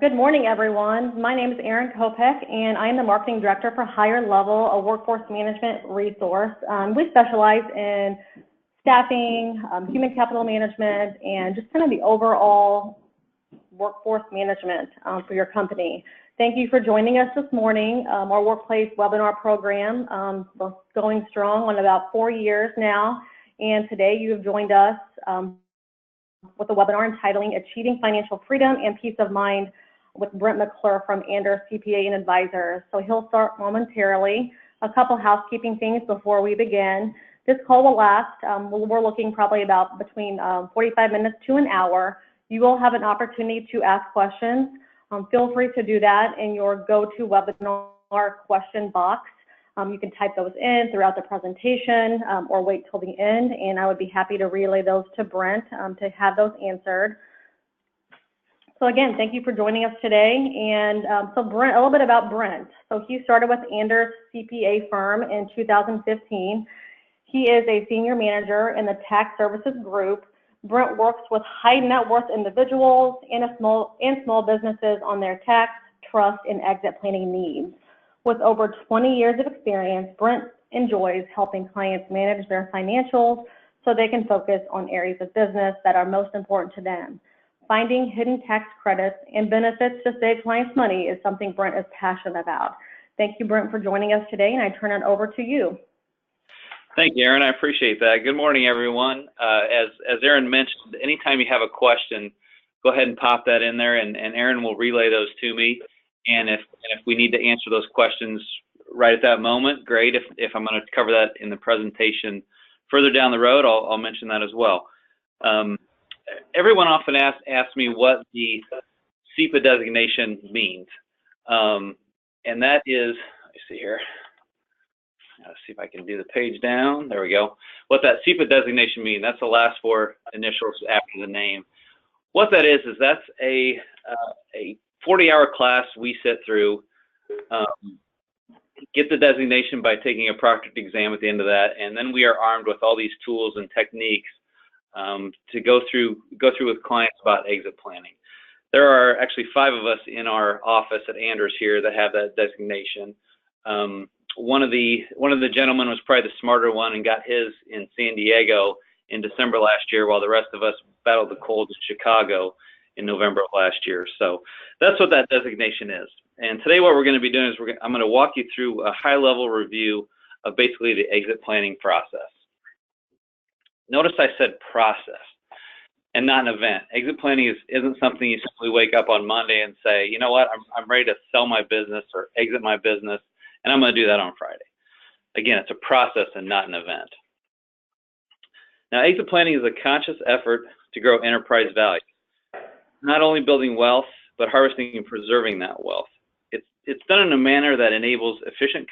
Good morning, everyone. My name is Erin Kopek, and I am the Marketing Director for Higher Level, a workforce management resource. We specialize in staffing, human capital management, and just kind of the overall workforce management for your company. Thank you for joining us this morning. Our workplace webinar program, we're going strong on about 4 years now, and today you have joined us with a webinar entitling Achieving Financial Freedom and Peace of Mind with Brent McClure from Anders CPA and Advisors. So he'll start momentarily. A couple housekeeping things before we begin. This call will last, we're looking probably about between 45 minutes to an hour. You will have an opportunity to ask questions. Feel free to do that in your GoToWebinar question box. You can type those in throughout the presentation or wait till the end, and I would be happy to relay those to Brent to have those answered. So again, thank you for joining us today. And so Brent, a little bit about Brent. So he started with Anders CPA firm in 2015. He is a senior manager in the tax services group. Brent works with high net worth individuals and small businesses on their tax, trust, and exit planning needs. With over 20 years of experience, Brent enjoys helping clients manage their financials so they can focus on areas of business that are most important to them. Finding hidden tax credits and benefits to save clients money is something Brent is passionate about. Thank you, Brent, for joining us today, and I turn it over to you. Thank you, Erin. I appreciate that. Good morning, everyone. As Erin mentioned, anytime you have a question, go ahead and pop that in there, and Erin will relay those to me. And if we need to answer those questions right at that moment, great. If I'm going to cover that in the presentation further down the road, I'll mention that as well. Everyone often asks me what the SEPA designation means, and that is, let me see here. Let's see if I can do the page down. There we go. What that SEPA designation means, that's the last four initials after the name. What that is that's a 40-hour class we sit through, get the designation by taking a proctored exam at the end of that, and then we are armed with all these tools and techniques to go through with clients about exit planning. There are actually 5 of us in our office at Anders here that have that designation. One of the gentlemen was probably the smarter one and got his in San Diego in December last year, while the rest of us battled the cold in Chicago in November of last year. So that's what that designation is. And today what we're going to be doing is I'm going to walk you through a high-level review of basically the exit planning process. Notice I said process and not an event. Exit planning isn't something you simply wake up on Monday and say, you know what, I'm ready to sell my business or exit my business, and I'm going to do that on Friday. Again, it's a process and not an event. Now, exit planning is a conscious effort to grow enterprise value. Not only building wealth, but harvesting and preserving that wealth. It's done in a manner that enables efficient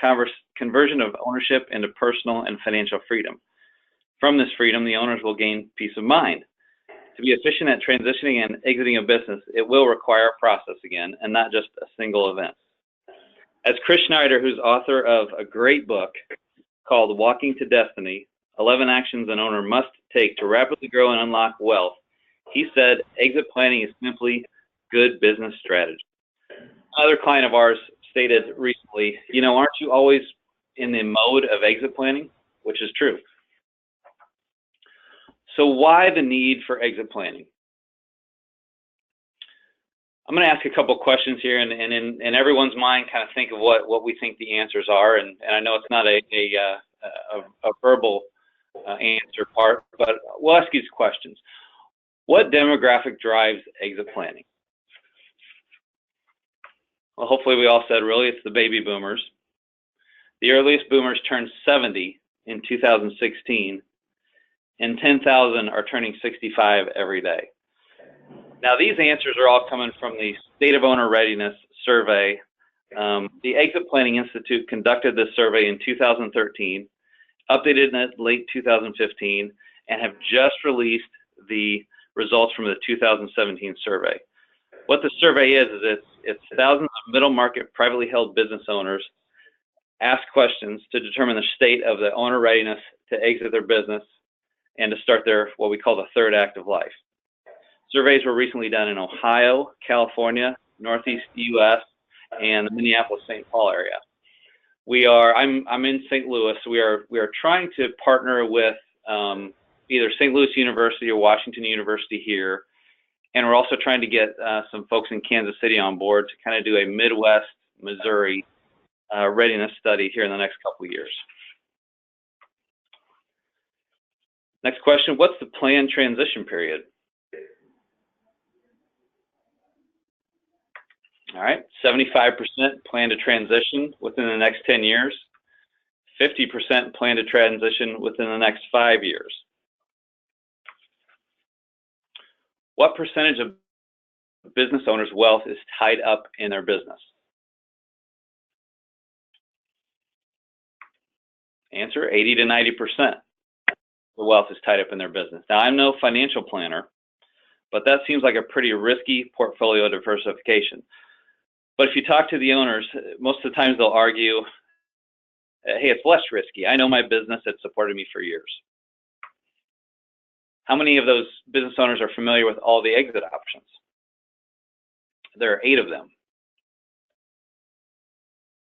conversion of ownership into personal and financial freedom. From this freedom, the owners will gain peace of mind. To be efficient at transitioning and exiting a business, it will require a process again, and not just a single event. As Chris Schneider, who's author of a great book called Walking to Destiny, 11 Actions an Owner Must Take to Rapidly Grow and Unlock Wealth, he said, exit planning is simply good business strategy. Another client of ours stated recently, you know, aren't you always in the mode of exit planning? Which is true. So why the need for exit planning? I'm going to ask a couple questions here, and in everyone's mind, kind of think of what we think the answers are. And I know it's not a verbal answer part, but we'll ask these questions. What demographic drives exit planning? Well, hopefully we all said, really, it's the baby boomers. The earliest boomers turned 70 in 2016, and 10,000 are turning 65 every day. Now, these answers are all coming from the State of Owner Readiness survey. The Exit Planning Institute conducted this survey in 2013, updated in late 2015, and have just released the results from the 2017 survey. What the survey is it's thousands of middle market privately held business owners ask questions to determine the state of the owner readiness to exit their business and to start their, what we call the third act of life. Surveys were recently done in Ohio, California, Northeast U.S., and the Minneapolis-St. Paul area. I'm in St. Louis. We are trying to partner with either St. Louis University or Washington University here, and we're also trying to get some folks in Kansas City on board to kind of do a Midwest Missouri readiness study here in the next couple of years. Next question, what's the planned transition period? All right, 75% plan to transition within the next 10 years, 50% plan to transition within the next 5 years. What percentage of business owners' wealth is tied up in their business? Answer, 80 to 90%. The wealth is tied up in their business. Now, I'm no financial planner, but that seems like a pretty risky portfolio diversification. But if you talk to the owners, most of the times they'll argue, hey, it's less risky. I know my business has supported me for years. How many of those business owners are familiar with all the exit options? There are 8 of them.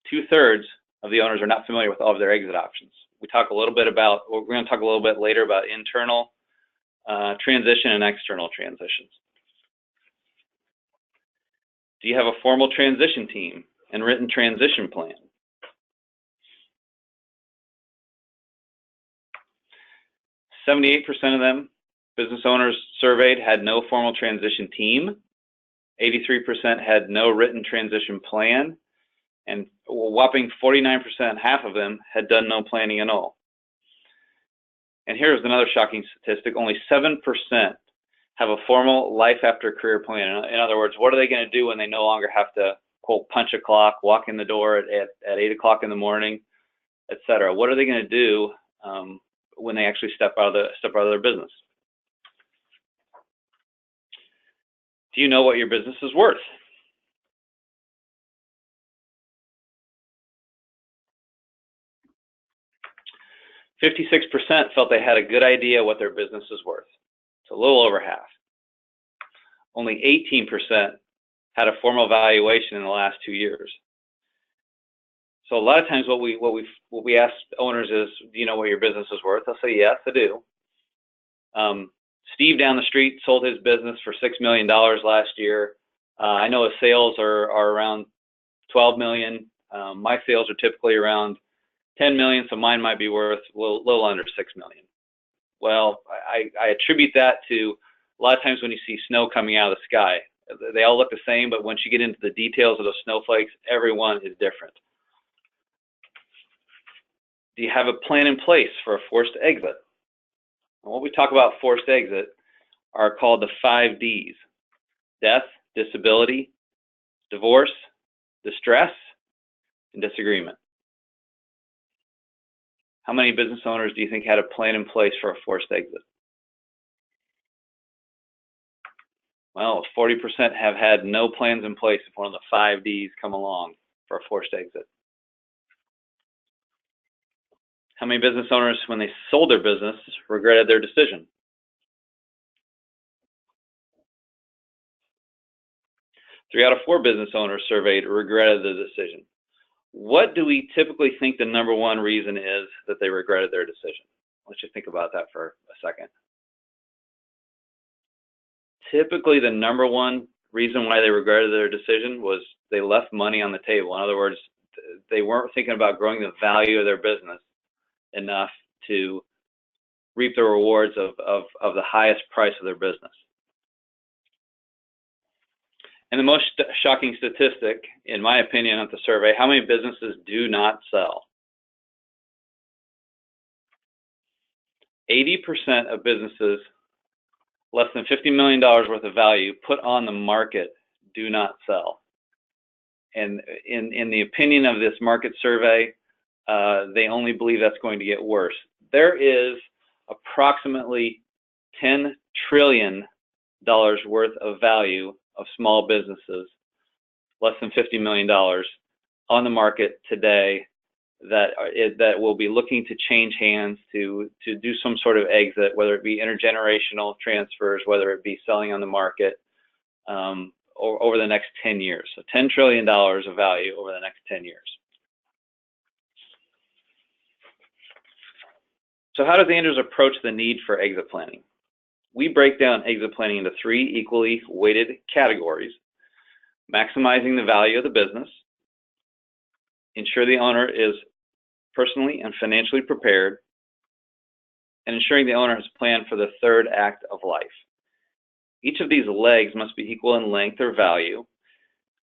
2/3 of the owners are not familiar with all of their exit options. We're going to talk a little bit later about internal transition and external transitions. Do you have a formal transition team and written transition plan? %78 of them, business owners surveyed, had no formal transition team. 83% had no written transition plan. And a whopping 49%, half of them, had done no planning at all. And here's another shocking statistic. Only 7% have a formal life after career plan. In other words, what are they going to do when they no longer have to, quote, punch a clock, walk in the door at 8 o'clock in the morning, et cetera? What are they going to do when they actually step out of their business? Do you know what your business is worth? %56% felt they had a good idea what their business is worth. It's a little over half. Only 18% had a formal valuation in the last 2 years. So a lot of times what we ask owners is, do you know what your business is worth? They'll say, yes, I do. Steve down the street sold his business for $6 million last year. I know his sales are around 12 million. My sales are typically around 10 million, so mine might be worth a little under 6 million. Well, I attribute that to a lot of times when you see snow coming out of the sky. They all look the same, but once you get into the details of those snowflakes, everyone is different. Do you have a plan in place for a forced exit? And when we talk about forced exit are called the 5 Ds: death, disability, divorce, distress, and disagreement. How many business owners do you think had a plan in place for a forced exit? Well, 40% have had no plans in place if one of the 5 Ds come along for a forced exit. How many business owners, when they sold their business, regretted their decision? Three out of 4 business owners surveyed regretted the decision. What do we typically think the number one reason is that they regretted their decision? Let's just think about that for a second. Typically, the number one reason why they regretted their decision was they left money on the table. In other words, they weren't thinking about growing the value of their business enough to reap the rewards of the highest price of their business. And the most shocking statistic, in my opinion, of the survey, how many businesses do not sell? 80% of businesses less than $50 million worth of value put on the market do not sell. And in the opinion of this market survey, they only believe that's going to get worse. There is approximately $10 trillion worth of value of small businesses, less than $50 million, on the market today that will be looking to change hands to do some sort of exit, whether it be intergenerational transfers, whether it be selling on the market, over the next 10 years. So $10 trillion of value over the next 10 years. So how does Andrews approach the need for exit planning? We break down exit planning into 3 equally weighted categories: maximizing the value of the business, ensure the owner is personally and financially prepared, and ensuring the owner has planned for the third act of life. Each of these legs must be equal in length or value.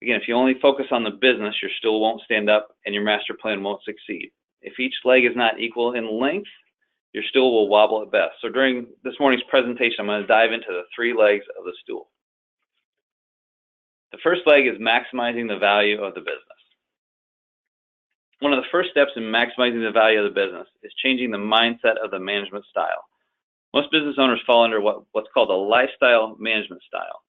Again, if you only focus on the business, your stool won't stand up and your master plan won't succeed. If each leg is not equal in length, your stool will wobble at best. So during this morning's presentation, I'm going to dive into the 3 legs of the stool. The first leg is maximizing the value of the business. One of the first steps in maximizing the value of the business is changing the mindset of the management style. Most business owners fall under what's called a lifestyle management style.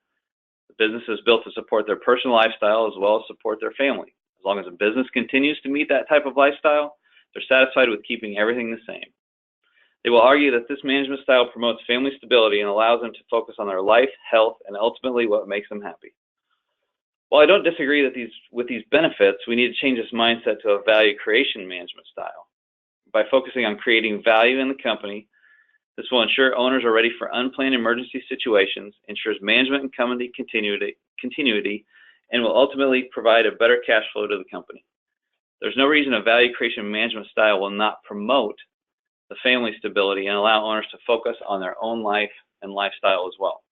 The business is built to support their personal lifestyle as well as support their family. As long as a business continues to meet that type of lifestyle, they're satisfied with keeping everything the same. They will argue that this management style promotes family stability and allows them to focus on their life, health, and ultimately what makes them happy. While I don't disagree that with these benefits, we need to change this mindset to a value creation management style. By focusing on creating value in the company, this will ensure owners are ready for unplanned emergency situations, ensures management and company continuity, and will ultimately provide a better cash flow to the company. There's no reason a value creation management style will not promote the family stability and allow owners to focus on their own life and lifestyle as well.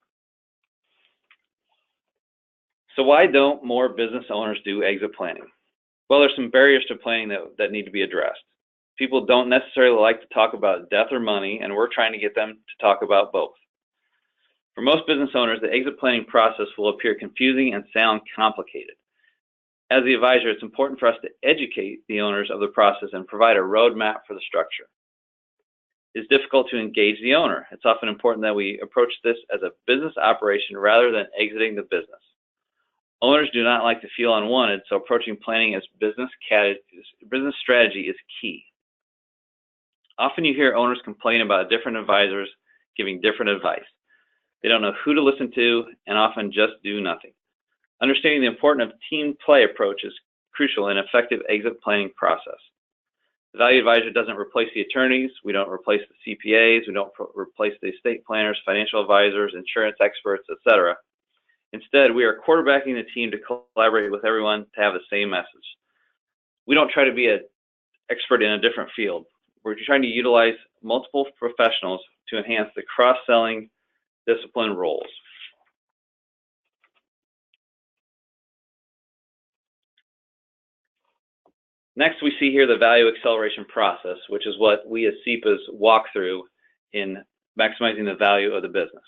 So why don't more business owners do exit planning? Well, there's some barriers to planning that need to be addressed. People don't necessarily like to talk about death or money, and we're trying to get them to talk about both. For most business owners, the exit planning process will appear confusing and sound complicated. As the advisor, it's important for us to educate the owners of the process and provide a roadmap for the structure. It's difficult to engage the owner. It's often important that we approach this as a business operation rather than exiting the business. Owners do not like to feel unwanted, so approaching planning as business strategy is key. Often you hear owners complain about different advisors giving different advice. They don't know who to listen to and often just do nothing. Understanding the importance of team play approach is crucial in an effective exit planning process. The value advisor doesn't replace the attorneys, we don't replace the CPAs, we don't replace the estate planners, financial advisors, insurance experts, etc. Instead, we are quarterbacking the team to collaborate with everyone to have the same message. We don't try to be an expert in a different field. We're trying to utilize multiple professionals to enhance the cross-selling discipline roles. Next, we see here the value acceleration process, which is what we as CEPAs walk through in maximizing the value of the business.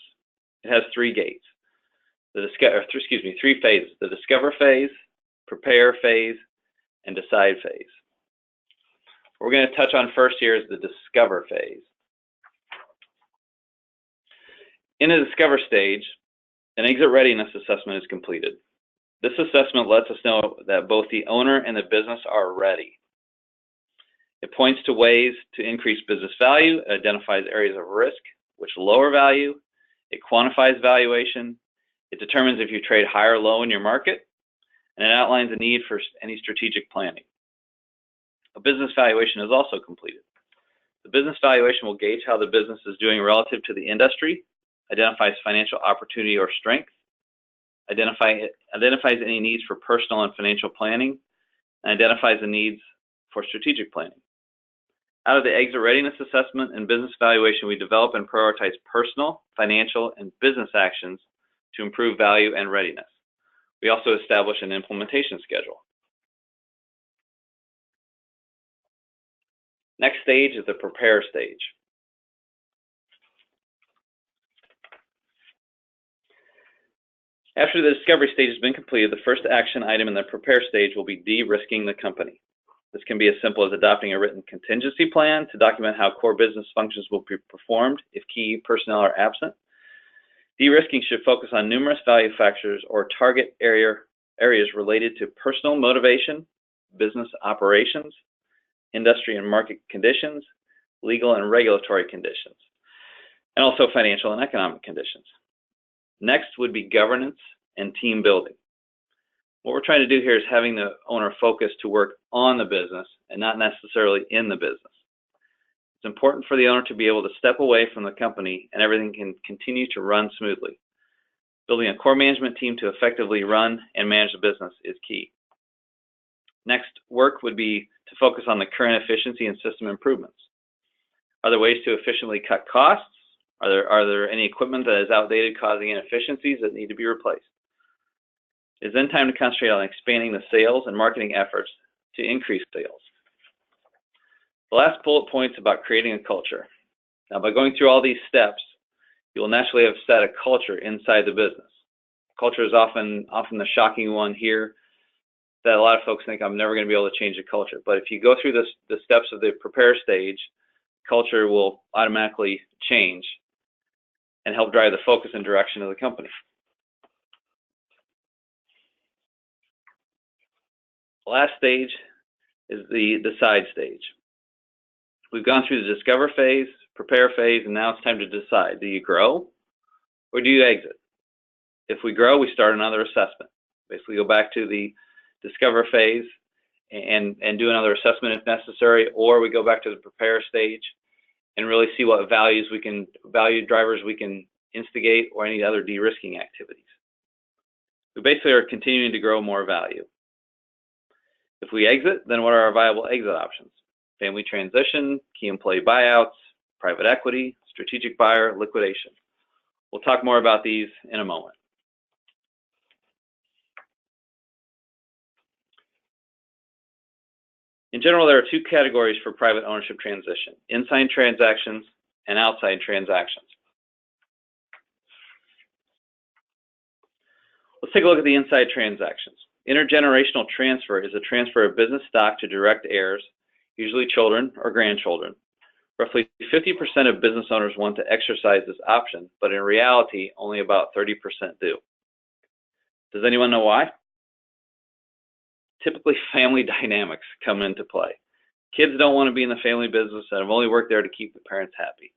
It has 3 gates. Three phases: the discover phase, prepare phase, and decide phase. What we're going to touch on first here is the discover phase. In the discover stage, an exit readiness assessment is completed. This assessment lets us know that both the owner and the business are ready. It points to ways to increase business value, it identifies areas of risk which lower value, it quantifies valuation, it determines if you trade high or low in your market, and it outlines the need for any strategic planning. A business valuation is also completed. The business valuation will gauge how the business is doing relative to the industry, identifies financial opportunity or strength, identifies any needs for personal and financial planning, and identifies the needs for strategic planning. Out of the exit readiness assessment and business valuation, we develop and prioritize personal, financial, and business actions to improve value and readiness. We also establish an implementation schedule. Next stage is the prepare stage. After the discovery stage has been completed, the first action item in the prepare stage will be de-risking the company. This can be as simple as adopting a written contingency plan to document how core business functions will be performed if key personnel are absent. De-risking should focus on numerous value factors or target areas related to personal motivation, business operations, industry and market conditions, legal and regulatory conditions, and also financial and economic conditions. Next would be governance and team building. What we're trying to do here is having the owner focus to work on the business and not necessarily in the business. It's important for the owner to be able to step away from the company and everything can continue to run smoothly. Building a core management team to effectively run and manage the business is key. Next work would be to focus on the current efficiency and system improvements. Are there ways to efficiently cut costs? Are there any equipment that is outdated causing inefficiencies that need to be replaced? It's then time to concentrate on expanding the sales and marketing efforts to increase sales. The last bullet point is about creating a culture. Now, by going through all these steps, you will naturally have set a culture inside the business. Culture is often the shocking one here that a lot of folks think I'm never going to be able to change the culture. But if you go through the steps of the prepare stage, culture will automatically change and help drive the focus and direction of the company. The last stage is the decide stage. We've gone through the discover phase, prepare phase, and now it's time to decide. Do you grow or do you exit? If we grow, we start another assessment. Basically go back to the discover phase and do another assessment if necessary, or we go back to the prepare stage and really see what value drivers we can instigate or any other de-risking activities. We basically are continuing to grow more value. If we exit, then what are our viable exit options? Family transition, key employee buyouts, private equity, strategic buyer, liquidation. We'll talk more about these in a moment. In general, there are two categories for private ownership transition: inside transactions and outside transactions. Let's take a look at the inside transactions. Intergenerational transfer is a transfer of business stock to direct heirs, usually children or grandchildren. Roughly 50% of business owners want to exercise this option, but in reality, only about 30% do. Does anyone know why? Typically, family dynamics come into play. Kids don't want to be in the family business and have only worked there to keep the parents happy.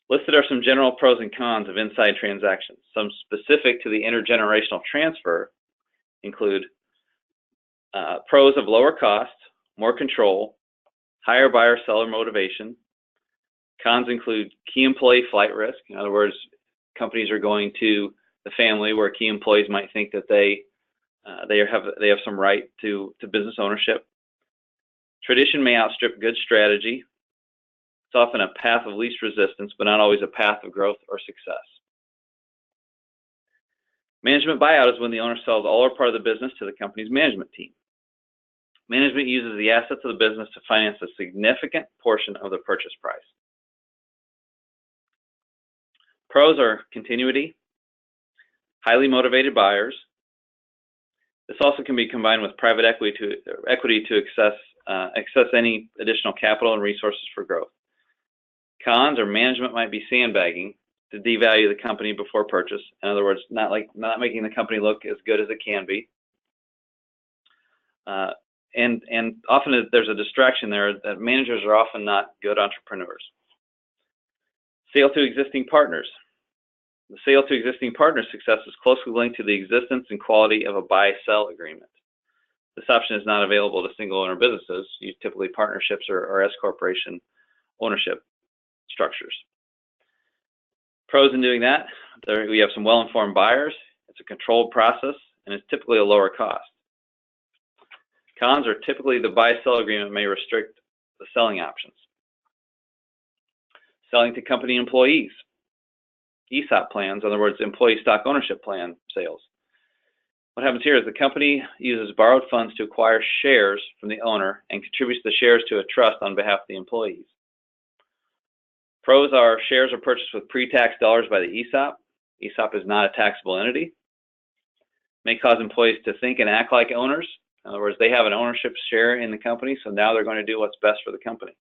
Listed are some general pros and cons of inside transactions. Some specific to the intergenerational transfer include pros of lower cost, more control, higher buyer-seller motivation. Cons include key employee flight risk. In other words, companies are going to the family where key employees might think that they have some right to business ownership. Tradition may outstrip good strategy. It's often a path of least resistance, but not always a path of growth or success. Management buyout is when the owner sells all or part of the business to the company's management team. Management uses the assets of the business to finance a significant portion of the purchase price. Pros are continuity, highly motivated buyers. This also can be combined with private equity to access any additional capital and resources for growth. Cons are management might be sandbagging to devalue the company before purchase. In other words, not making the company look as good as it can be. And often there's a distraction there that managers are often not good entrepreneurs. Sale to existing partners. The sale to existing partners' success is closely linked to the existence and quality of a buy-sell agreement. This option is not available to single-owner businesses, typically partnerships or S-corporation ownership structures. Pros in doing that, we have some well-informed buyers, it's a controlled process, and it's typically a lower cost. Cons are typically the buy-sell agreement may restrict the selling options. Selling to company employees. ESOP plans, in other words, employee stock ownership plan sales. What happens here is the company uses borrowed funds to acquire shares from the owner and contributes the shares to a trust on behalf of the employees. Pros are shares are purchased with pre-tax dollars by the ESOP. ESOP is not a taxable entity. May cause employees to think and act like owners. In other words, they have an ownership share in the company, so now they're going to do what's best for the company.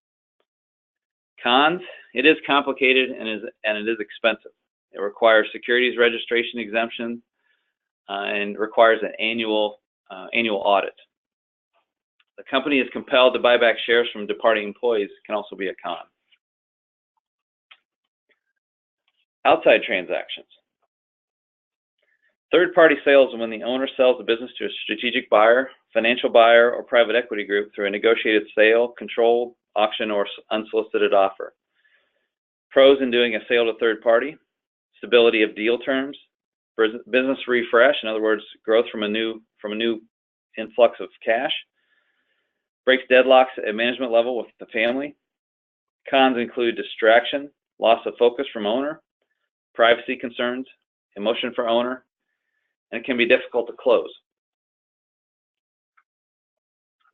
Cons, it is complicated and it is expensive. It requires securities registration exemption and requires an annual audit. The company is compelled to buy back shares from departing employees can also be a con. Outside transactions. Third-party sales is when the owner sells the business to a strategic buyer, financial buyer, or private equity group through a negotiated sale, controlled auction, or unsolicited offer. Pros in doing a sale to third party: stability of deal terms, business refresh, in other words, growth from a new influx of cash, breaks deadlocks at management level with the family. Cons include distraction, loss of focus from owner, privacy concerns, emotion for owner, and it can be difficult to close.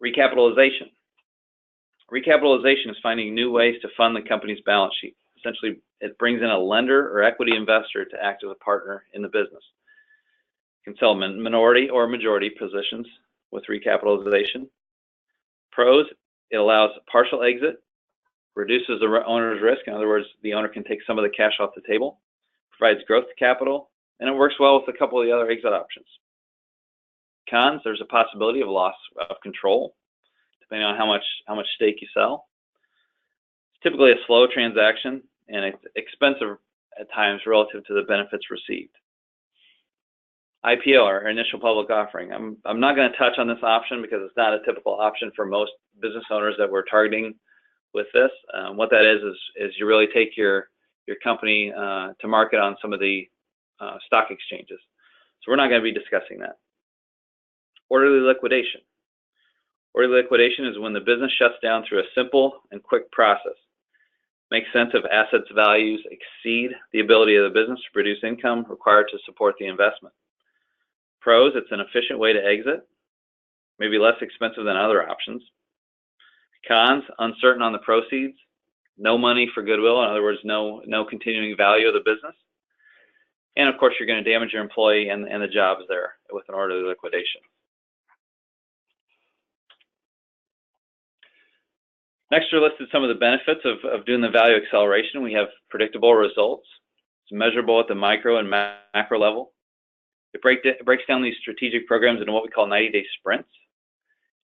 Recapitalization. Recapitalization is finding new ways to fund the company's balance sheet. Essentially, it brings in a lender or equity investor to act as a partner in the business. You can sell minority or majority positions with recapitalization. Pros: it allows partial exit, reduces the owner's risk. In other words, the owner can take some of the cash off the table, provides growth capital, and it works well with a couple of the other exit options. Cons: there's a possibility of loss of control, depending on how much stake you sell. It's typically a slow transaction, and it's expensive at times relative to the benefits received. IPO, or initial public offering. I'm not going to touch on this option because it's not a typical option for most business owners that we're targeting with this. What that is you really take your company to market on some of the stock exchanges. So we're not going to be discussing that. Orderly liquidation. Orderly liquidation is when the business shuts down through a simple and quick process. Makes sense of assets values exceed the ability of the business to produce income required to support the investment. Pros: it's an efficient way to exit, maybe less expensive than other options. Cons: uncertain on the proceeds, no money for goodwill, in other words, no continuing value of the business. And of course, you're going to damage your employee and the jobs there with an orderly liquidation. Next are listed some of the benefits of doing the value acceleration. We have predictable results. It's measurable at the micro and macro level. It breaks down these strategic programs into what we call 90-day sprints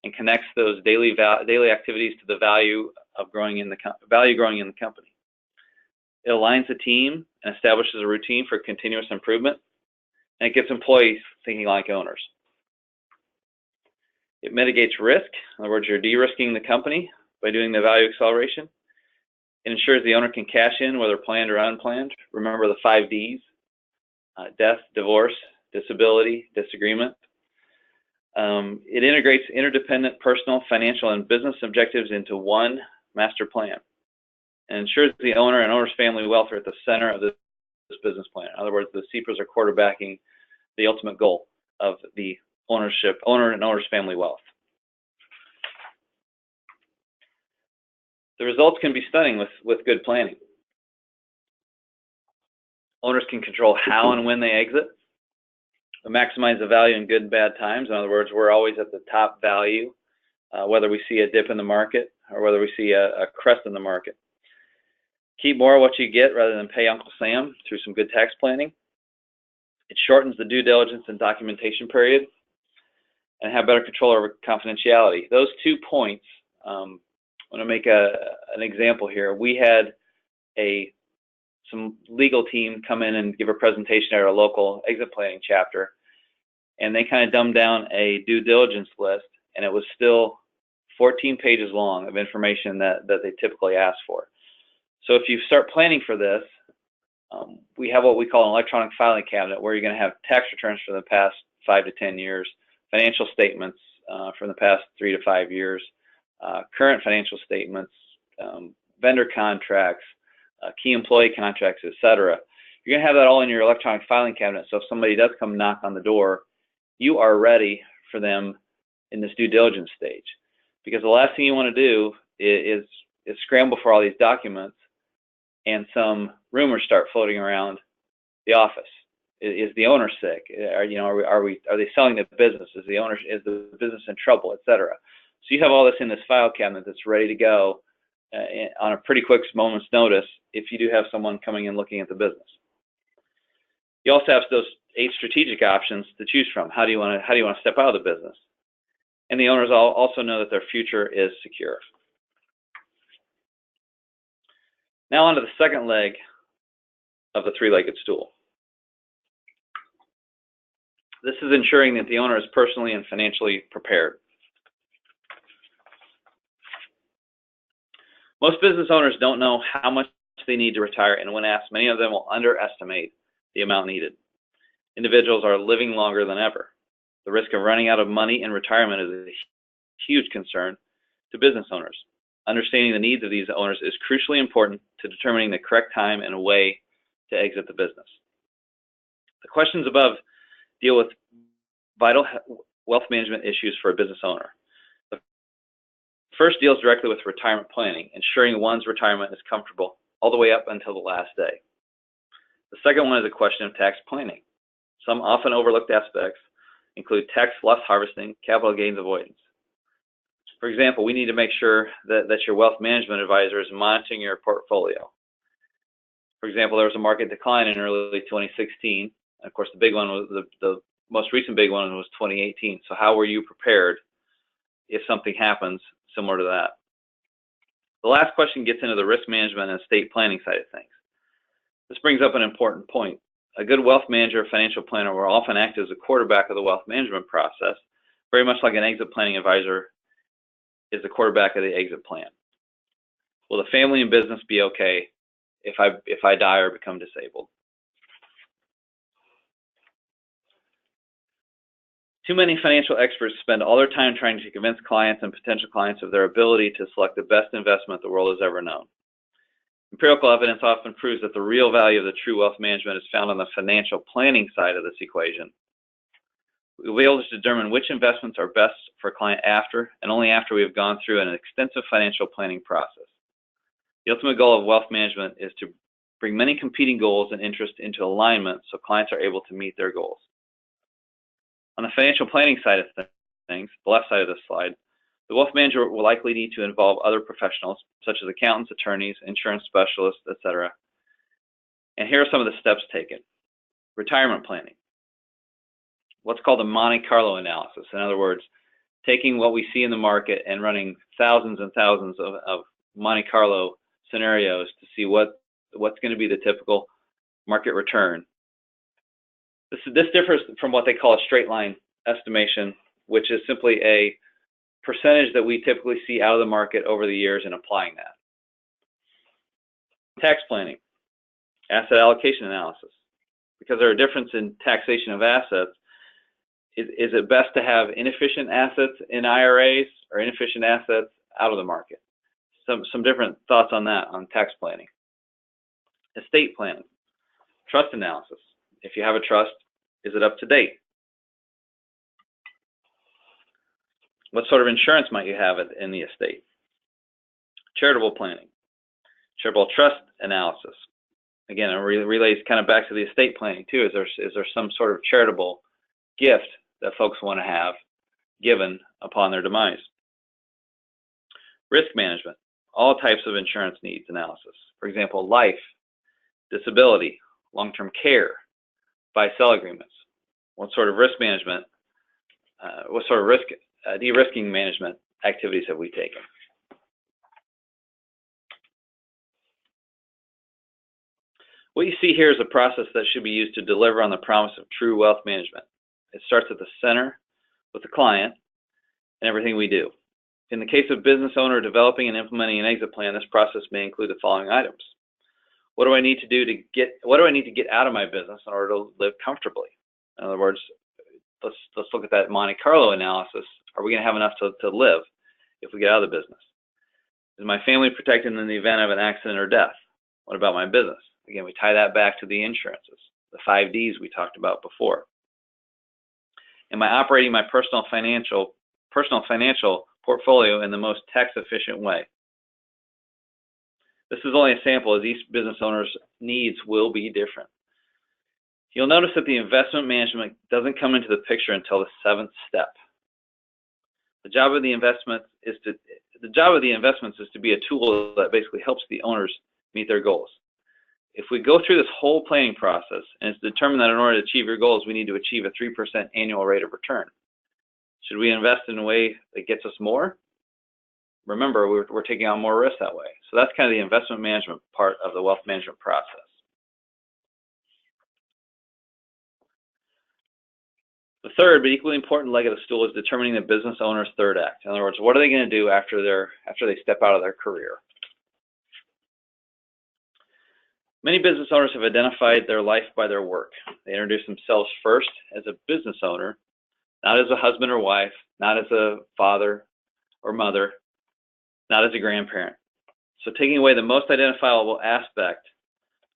and connects those daily activities to the value growing in the company. It aligns the team and establishes a routine for continuous improvement, and it gets employees thinking like owners. It mitigates risk. In other words, you're de-risking the company by doing the value acceleration. It ensures the owner can cash in, whether planned or unplanned. Remember the 5 Ds: death, divorce, disability, disagreement. It integrates interdependent personal, financial, and business objectives into one master plan and ensures the owner and owner's family wealth are at the center of this business plan. In other words, the CPRs are quarterbacking the ultimate goal of the owner and owner's family wealth. The results can be stunning with good planning. Owners can control how and when they exit. We maximize the value in good and bad times. In other words, we're always at the top value, whether we see a dip in the market or whether we see a crest in the market. Keep more of what you get rather than pay Uncle Sam through some good tax planning. It shortens the due diligence and documentation period and have better control over confidentiality. Those 2 points, I'm going to make an example here. We had some legal team come in and give a presentation at our local exit planning chapter, and they kind of dumbed down a due diligence list, and it was still 14 pages long of information that they typically ask for. So if you start planning for this, we have what we call an electronic filing cabinet where you're going to have tax returns for the past 5 to 10 years, financial statements from the past 3 to 5 years, current financial statements, vendor contracts, key employee contracts, etc. You're going to have that all in your electronic filing cabinet. So if somebody does come knock on the door, you are ready for them in this due diligence stage. Because the last thing you want to do is scramble for all these documents and some rumors start floating around the office. Is the owner sick? Are they selling the business? Is the business in trouble, etc. So you have all this in this file cabinet that's ready to go on a pretty quick moment's notice if you do have someone coming and looking at the business. You also have those 8 strategic options to choose from. How do you want to step out of the business? And the owners also know that their future is secure. Now on to the second leg of the three-legged stool. This is ensuring that the owner is personally and financially prepared. Most business owners don't know how much they need to retire, and when asked, many of them will underestimate the amount needed. Individuals are living longer than ever. The risk of running out of money in retirement is a huge concern to business owners. Understanding the needs of these owners is crucially important to determining the correct time and way to exit the business. The questions above deal with vital wealth management issues for a business owner. The first deals directly with retirement planning, ensuring one's retirement is comfortable all the way up until the last day. The second one is a question of tax planning. Some often overlooked aspects include tax loss harvesting, capital gains avoidance. For example, we need to make sure that your wealth management advisor is monitoring your portfolio. For example, there was a market decline in early 2016. Of course, the big one was the most recent big one was 2018. So how were you prepared if something happens similar to that? The last question gets into the risk management and estate planning side of things. This brings up an important point. A good wealth manager or financial planner will often act as a quarterback of the wealth management process, very much like an exit planning advisor is the quarterback of the exit plan. Will the family and business be okay if I die or become disabled? Too many financial experts spend all their time trying to convince clients and potential clients of their ability to select the best investment the world has ever known. Empirical evidence often proves that the real value of the true wealth management is found on the financial planning side of this equation. We'll be able to determine which investments are best for a client after and only after we have gone through an extensive financial planning process. The ultimate goal of wealth management is to bring many competing goals and interests into alignment so clients are able to meet their goals. On the financial planning side of things, the left side of this slide, the wealth manager will likely need to involve other professionals, such as accountants, attorneys, insurance specialists, etc. And here are some of the steps taken. Retirement planning. What's called a Monte Carlo analysis. In other words, taking what we see in the market and running thousands and thousands of Monte Carlo scenarios to see what's going to be the typical market return. This differs from what they call a straight line estimation, which is simply a percentage that we typically see out of the market over the years and applying that. Tax planning, asset allocation analysis. Because there are differences in taxation of assets, is it best to have inefficient assets in IRAs or inefficient assets out of the market? Some different thoughts on that, on tax planning. Estate planning, trust analysis. If you have a trust, is it up to date? What sort of insurance might you have in the estate? Charitable planning, charitable trust analysis. Again, it relates kind of back to the estate planning too. Is there some sort of charitable gift that folks want to have given upon their demise? Risk management, all types of insurance needs analysis. For example, life, disability, long-term care, buy-sell agreements. What sort of risk management, what sort of risk de-risking management activities have we taken? What you see here is a process that should be used to deliver on the promise of true wealth management. It starts at the center with the client and everything we do. In the case of business owner developing and implementing an exit plan, this process may include the following items. What do I need to get out of my business in order to live comfortably? In other words, let's look at that Monte Carlo analysis. Are we going to have enough to live if we get out of the business? Is my family protected in the event of an accident or death? What about my business? Again, we tie that back to the insurances, the 5 Ds we talked about before. Am I operating my personal financial portfolio in the most tax-efficient way? This is only a sample, as each business owner's needs will be different. You'll notice that the investment management doesn't come into the picture until the 7th step. The job of the investments is to be a tool that basically helps the owners meet their goals. If we go through this whole planning process and it's determined that in order to achieve your goals, we need to achieve a 3% annual rate of return. Should we invest in a way that gets us more? Remember, we're taking on more risk that way. So that's kind of the investment management part of the wealth management process. The third, but equally important leg of the stool is determining the business owner's third act. In other words, what are they going to do after they step out of their career? Many business owners have identified their life by their work. They introduce themselves first as a business owner, not as a husband or wife, not as a father or mother, not as a grandparent. So taking away the most identifiable aspect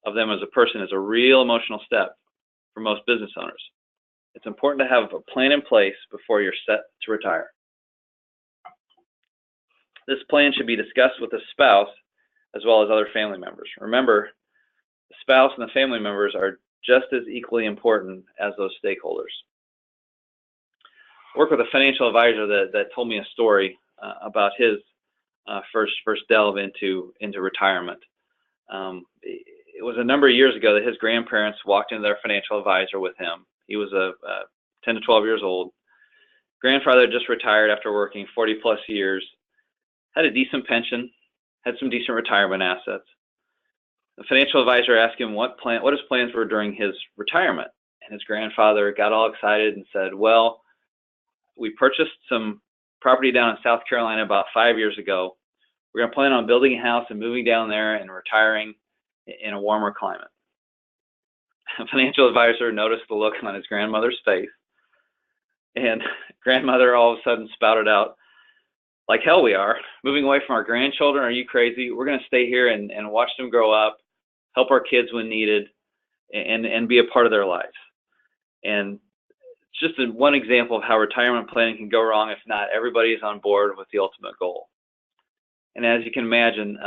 of them as a person is a real emotional step for most business owners. It's important to have a plan in place before you're set to retire. This plan should be discussed with the spouse as well as other family members. Remember, the spouse and the family members are just as equally important as those stakeholders. I work with a financial advisor that told me a story about his first delve into retirement. It was a number of years ago that his grandparents walked into their financial advisor with him. He was 10 to 12 years old. Grandfather had just retired after working 40 plus years, had a decent pension, had some decent retirement assets. The financial advisor asked him what his plans were during his retirement. And his grandfather got all excited and said, well, we purchased some property down in South Carolina about 5 years ago. We're going to plan on building a house and moving down there and retiring in a warmer climate. The financial advisor noticed the look on his grandmother's face, and grandmother all of a sudden spouted out, like hell we are. Moving away from our grandchildren, are you crazy? We're going to stay here and watch them grow up, help our kids when needed, and be a part of their lives. And it's just one example of how retirement planning can go wrong if not everybody is on board with the ultimate goal. And as you can imagine,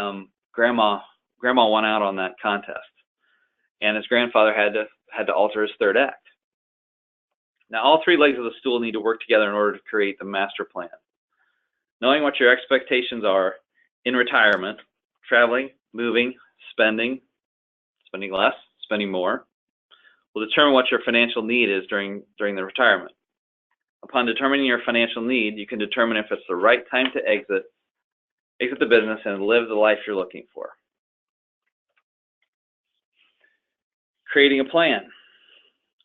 Grandma won out on that contest, and his grandfather had to alter his third act. Now, all three legs of the stool need to work together in order to create the master plan. Knowing what your expectations are in retirement, traveling, moving, spending less, spending more, will determine what your financial need is during the retirement. Upon determining your financial need, you can determine if it's the right time to exit the business and live the life you're looking for. Creating a plan.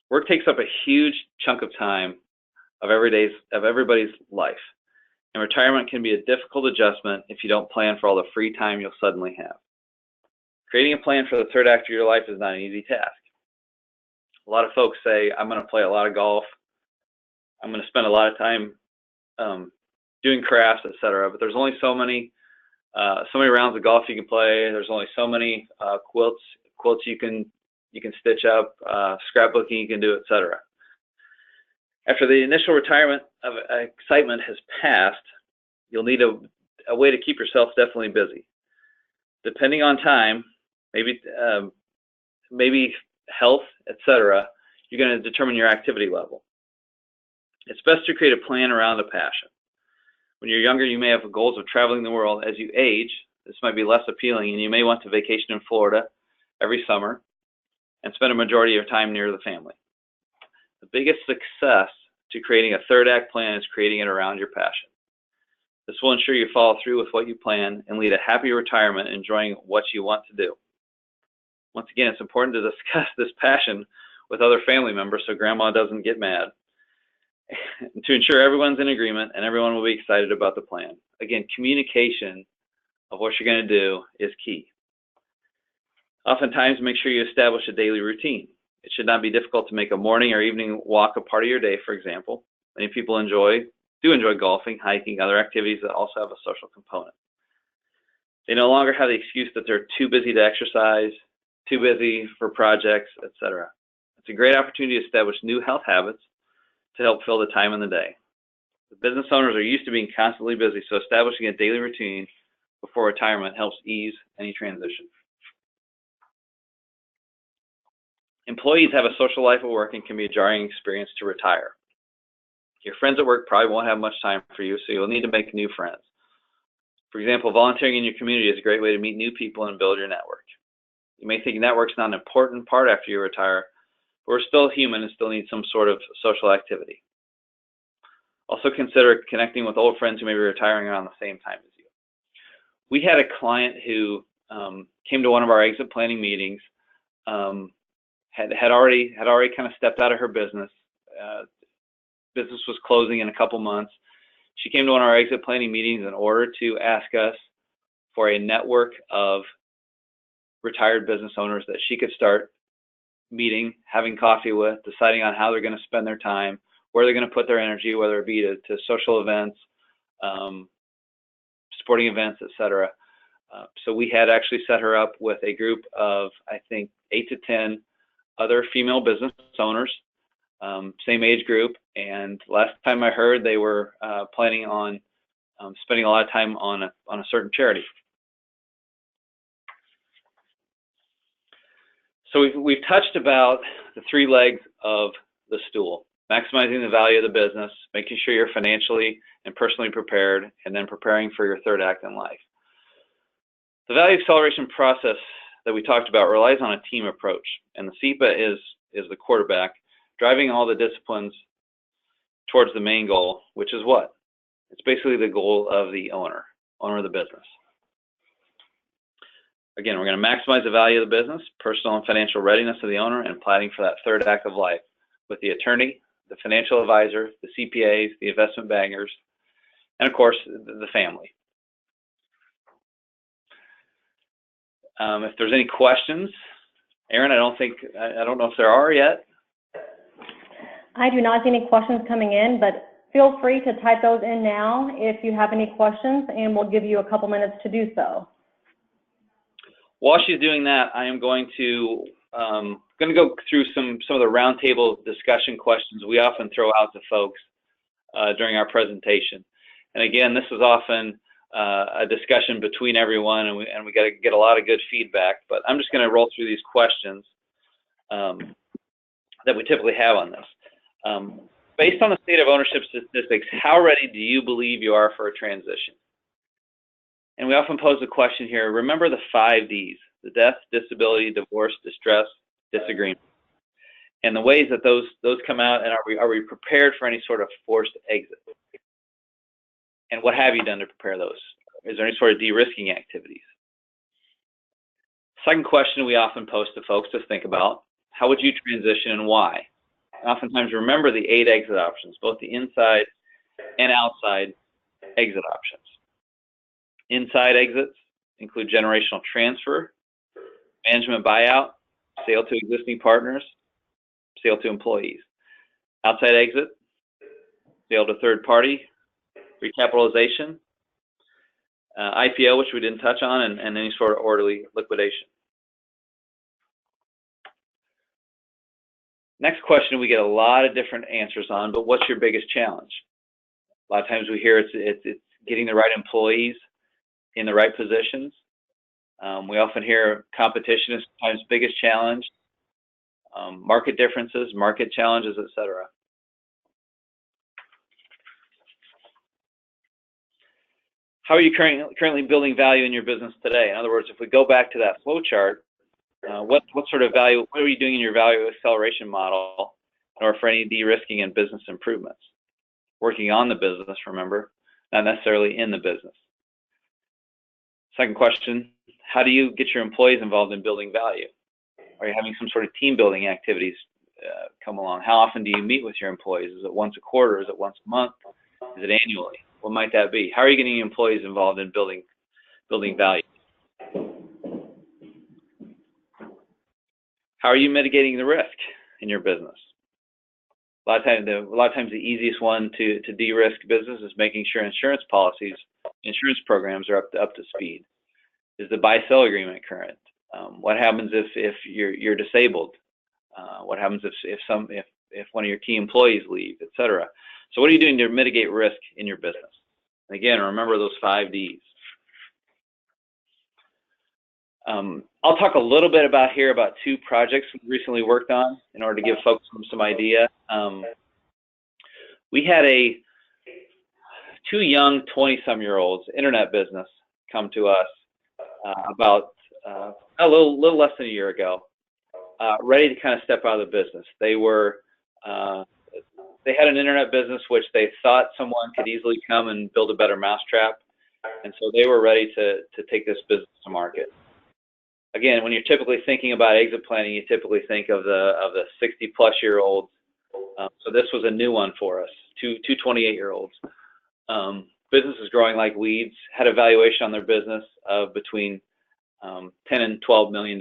Work takes up a huge chunk of time of everybody's life, and retirement can be a difficult adjustment if you don't plan for all the free time you'll suddenly have. Creating a plan for the third act of your life is not an easy task. A lot of folks say, I'm going to play a lot of golf, I'm going to spend a lot of time doing crafts, etc. But there's only so many rounds of golf you can play. There's only so many quilts you can stitch up, scrapbooking you can do, etc. After the initial retirement of excitement has passed, you'll need a way to keep yourself definitely busy. Depending on time, maybe health, etc., you're going to determine your activity level. It's best to create a plan around a passion. When you're younger, you may have goals of traveling the world. As you age, this might be less appealing, and you may want to vacation in Florida every summer and spend a majority of your time near the family. The biggest success to creating a third act plan is creating it around your passion. This will ensure you follow through with what you plan and lead a happy retirement, enjoying what you want to do. Once again, it's important to discuss this passion with other family members so grandma doesn't get mad, to ensure everyone's in agreement and everyone will be excited about the plan. Again, communication of what you're going to do is key. Oftentimes, make sure you establish a daily routine. It should not be difficult to make a morning or evening walk a part of your day, for example. Many people do enjoy golfing, hiking, other activities that also have a social component. They no longer have the excuse that they're too busy to exercise, too busy for projects, etc. It's a great opportunity to establish new health habits to help fill the time in the day. The business owners are used to being constantly busy, so establishing a daily routine before retirement helps ease any transition. Employees have a social life at work and can be a jarring experience to retire. Your friends at work probably won't have much time for you, so you'll need to make new friends. For example, volunteering in your community is a great way to meet new people and build your network. You may think network's not an important part after you retire, but we're still human and still need some sort of social activity. Also consider connecting with old friends who may be retiring around the same time as you. We had a client who came to one of our exit planning meetings, had already kind of stepped out of her business. Business was closing in a couple months. She came to one of our exit planning meetings in order to ask us for a network of retired business owners that she could start meeting, having coffee with, deciding on how they're going to spend their time, where they're going to put their energy, whether it be to social events, sporting events, etc. So we had actually set her up with a group of, I think, 8 to 10 other female business owners, same age group, and last time I heard they were planning on spending a lot of time on a certain charity. So we've touched about the 3 legs of the stool: maximizing the value of the business, making sure you're financially and personally prepared, and then preparing for your 3rd act in life. The value acceleration process that we talked about relies on a team approach, and the SEPA is the quarterback, driving all the disciplines towards the main goal, which is what? It's basically the goal of the owner of the business. Again, we're going to maximize the value of the business, personal and financial readiness of the owner, and planning for that 3rd act of life with the attorney, the financial advisor, the CPAs, the investment bankers, and of course, the family. If there's any questions, Erin, I don't know if there are yet. I do not see any questions coming in, but feel free to type those in now if you have any questions, and we'll give you a couple minutes to do so. While she's doing that, I am going to go through some of the roundtable discussion questions we often throw out to folks during our presentation. And again, this is often a discussion between everyone, and we got to get a lot of good feedback. But I'm just going to roll through these questions that we typically have on this. Based on the state of ownership statistics, how ready do you believe you are for a transition? And we often pose the question here, remember the 5 Ds: the death, disability, divorce, distress, disagreement. And the ways that those come out, and are we prepared for any sort of forced exit? And what have you done to prepare those? Is there any sort of de-risking activities? Second question we often pose to folks to think about, how would you transition and why? And oftentimes remember the 8 exit options, both the inside and outside exit options. Inside exits include generational transfer, management buyout, sale to existing partners, sale to employees. Outside exit, sale to third party, recapitalization, IPO, which we didn't touch on, and any sort of orderly liquidation. Next question we get a lot of different answers on, but what's your biggest challenge? A lot of times we hear it's getting the right employees in the right positions. We often hear competition is sometimes biggest challenge, market differences, market challenges, etc. How are you currently building value in your business today? In other words, if we go back to that flow chart, what sort of value, what are you doing in your value acceleration model or for any de-risking and business improvements? Working on the business, remember, not necessarily in the business. Second question, how do you get your employees involved in building value? Are you having some sort of team building activities come along? How often do you meet with your employees? Is it once a quarter? Is it once a month? Is it annually? What might that be? How are you getting your employees involved in building value? How are you mitigating the risk in your business? A lot of times the easiest one to de-risk business is making sure insurance policies, insurance programs are up to speed. Is the buy-sell agreement current? What happens if you're disabled? What happens if one of your key employees leave, etc. So what are you doing to mitigate risk in your business? And again, remember those 5 Ds. I'll talk a little bit about 2 projects we recently worked on in order to give folks some idea. We had 2 young 20-some-year-olds internet business come to us about a little less than a year ago, ready to kind of step out of the business. They were they had an internet business which they thought someone could easily come and build a better mousetrap, and so they were ready to take this business to market. Again, when you're typically thinking about exit planning, you typically think of the 60-plus-year-olds. So this was a new one for us, two 28-year-olds. Business is growing like weeds, had a valuation on their business of between $10 and $12 million.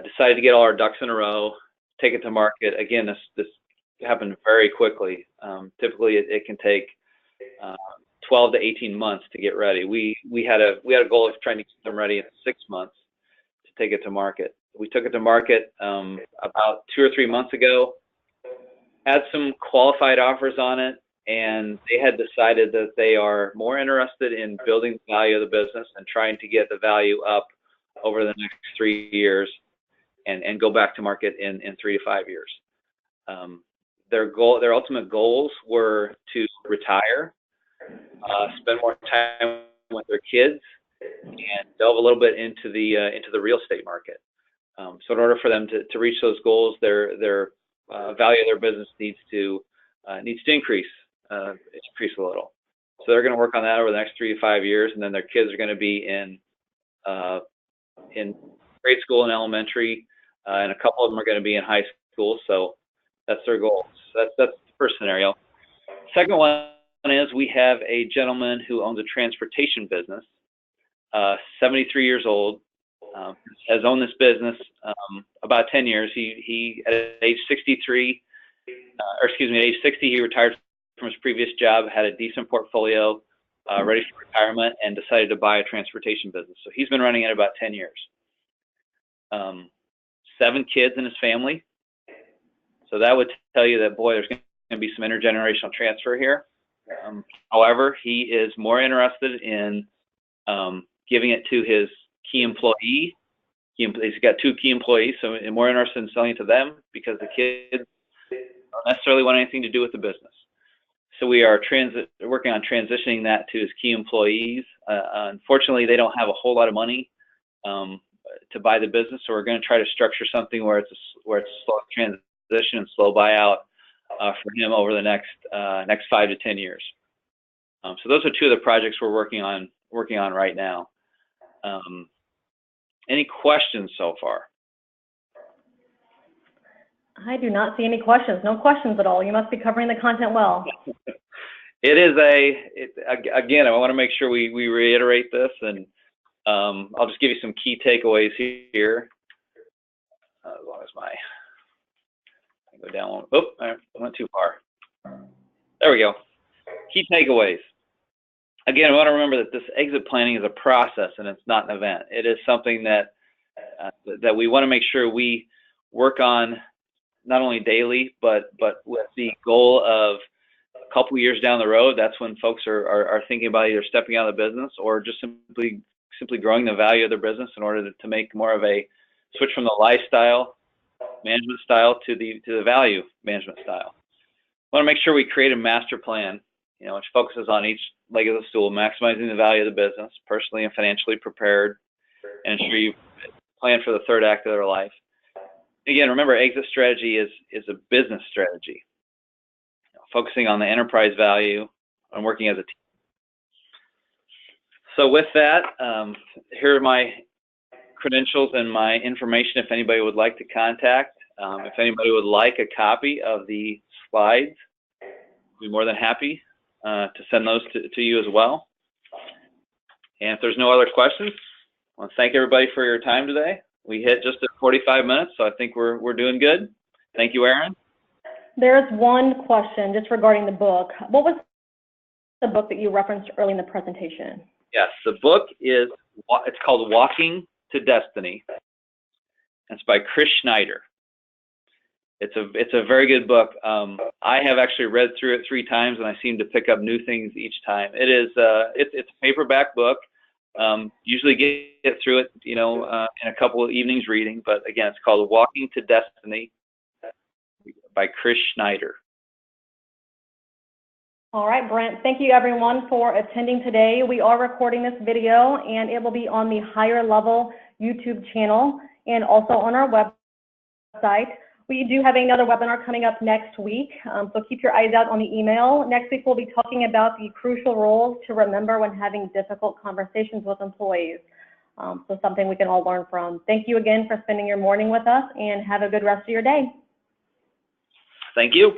Decided to get all our ducks in a row, take it to market. Again, this happened very quickly. Typically, it can take 12 to 18 months to get ready. We had a goal of trying to get them ready in 6 months to take it to market. We took it to market about 2 or 3 months ago. Had some qualified offers on it, and they had decided that they are more interested in building the value of the business and trying to get the value up over the next 3 years and go back to market in 3 to 5 years. Their ultimate goals were to retire, spend more time with their kids, and delve a little bit into the real estate market. So in order for them to reach those goals, their value of their business needs to increase a little. So they're going to work on that over the next 3 to 5 years, and then their kids are going to be in grade school and elementary, and a couple of them are going to be in high school. So that's their goal. So that's the first scenario. Second one is we have a gentleman who owns a transportation business, 73 years old, has owned this business about 10 years. He at age 63, at age 60, he retired from his previous job, had a decent portfolio, ready for retirement, and decided to buy a transportation business. So he's been running it about 10 years. 7 kids in his family. So that would tell you that, boy, there's going to be some intergenerational transfer here. However, he is more interested in giving it to his key employee. He's got 2 key employees, so more interested in selling it to them because the kids don't necessarily want anything to do with the business. So we are working on transitioning that to his key employees. Unfortunately, they don't have a whole lot of money to buy the business, so we're going to try to structure something where it's a slow transition and slow buyout for him over the next 5 to 10 years. So those are 2 of the projects we're working on right now. Any questions so far? I do not see any questions. No questions at all. You must be covering the content well. It is again, I want to make sure we reiterate this, and I'll just give you some key takeaways here. As long as I go down one. Oh, I went too far. There we go. Key takeaways. Again, I want to remember that this exit planning is a process and it's not an event. It is something that we want to make sure we work on not only daily, but with the goal of a couple years down the road. That's when folks are thinking about either stepping out of the business or just simply growing the value of their business in order to make more of a switch from the lifestyle management style to the value management style. I want to make sure we create a master plan, which focuses on each leg of the stool, maximizing the value of the business, personally and financially prepared, and ensure you plan for the third act of their life. Again, remember, exit strategy is a business strategy, focusing on the enterprise value and working as a team. So with that, here are my credentials and my information if anybody would like to contact. If anybody would like a copy of the slides, I'd be more than happy to send those to you as well. And if there's no other questions, I want to thank everybody for your time today. We hit just at 45 minutes, so I think we're doing good. Thank you, Aaron. There's one question just regarding the book. What was the book that you referenced early in the presentation? Yes, the book it's called Walking to Destiny. It's by Chris Schneider. It's a very good book. I have actually read through it 3 times, and I seem to pick up new things each time. It's a paperback book. Usually get through it, in a couple of evenings reading. But again, it's called Walking to Destiny by Chris Schneider. All right, Brent, thank you everyone for attending today. We are recording this video and it will be on the Higher Level YouTube channel and also on our website. We do have another webinar coming up next week, so keep your eyes out on the email. Next week, we'll be talking about the crucial roles to remember when having difficult conversations with employees. So something we can all learn from. Thank you again for spending your morning with us, and have a good rest of your day. Thank you.